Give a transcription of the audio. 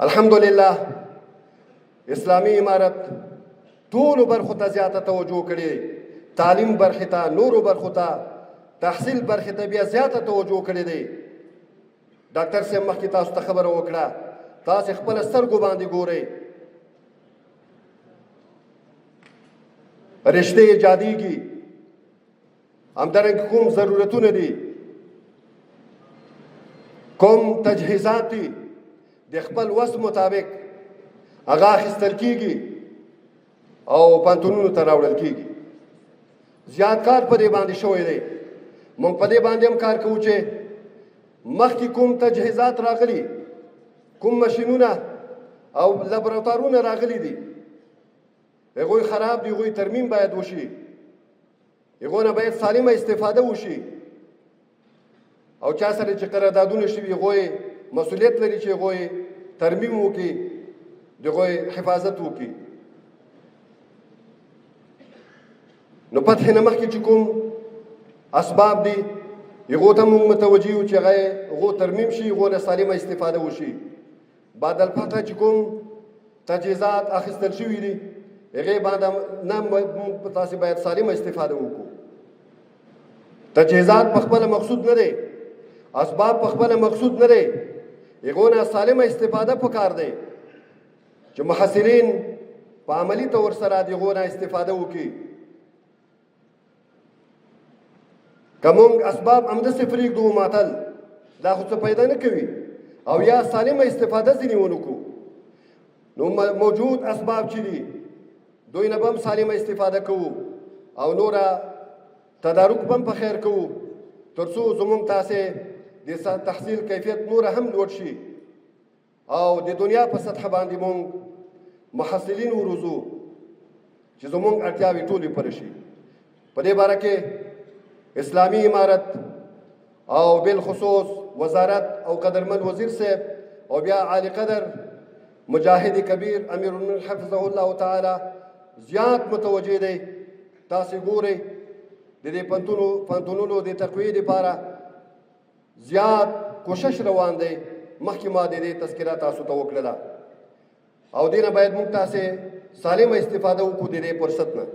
الحمدلله اسلامي امارت ټولو برخو ته زیاته توجه کړې، تعلیم برخې ته، نورو برخو ته، تحصیل برخې ته بیا زیاته توجه کړې دی. ډاکټر صاحب مخکې تاسو ته خبره وکړه، تاسې خپله سترګو باندې ګورئ، رشتې ایجادېږي، همدارنګه کوم ضرورتونه دي، کوم تجهیزات دي، د خپل وس مطابق هغه اخیستل کېږي او پوهنتونونو ته راوړل کېږي. زیات کار په دې باندې شوی دی. موږ په دې باندې هم کار کوو چې مخکې کوم تجهیزات راغلي، کوم ماشینونه او لابراتوارونه راغلي دي، هغوی خراب دي، هغوی ترمیم باید وشي، هغو نه باید سالمه استفاده وشي، او چا سره چې قراردادونه شوي هغوی مسؤلیت لري چې هغوی ترمیم وکړي، د هغوی حفاظت وکړي. نو فتح نه مخکې چې کوم اسباب دي هغو ته موږ متوجه یو چې هغو ترمیم شي، هغو نه سالمه استفاده وشي. بعد الفتح چې کوم تجهیزات اخیستل شوي دي هغې باندې نه تاسې باید سالمه استفاده وکړو. تجهیزات په خپله مقصود نه دی، اسباب په خپله مقصود نه دی، هغو نه سالمه استفاده پکار دی چې محصلین په عملي طور سره د هغو نه استفاده وکړي. که موږ اسباب همداسې پرېږدو ماتل، دا خو څه پیدا نه کوي، او یا سالمه استفاده ځینې ونه کړو، نو موجود اسباب چې دي دوی نه به هم سالمه استفاده کوو او نوره تدارک به هم په خیر کوو، تر څو زموږ تاسې د تحصیل کیفیت نوره هم لوړ شي او د دنیا په سطح باندې موږ محصلین وروزو چې زموږ اړتیاوې ټولې پوره شي. په دې باره کې اسلامي امارت او بالخصوص وزارت او قدرمن وزیر صاحب او بیا عالی قدر مجاهد کبیر امیر المؤمنین حفظه الله تعالی زیات متوجه دی. تاسې ګورئ د دې پوهنتونونو د تقویې لپاره زیات کوشش روان دی. مخکې ما د دې تذکره تاسو ته وکړله او دې نه باید موږ تاسې سالمه استفاده وکړو د دې فرصت نه.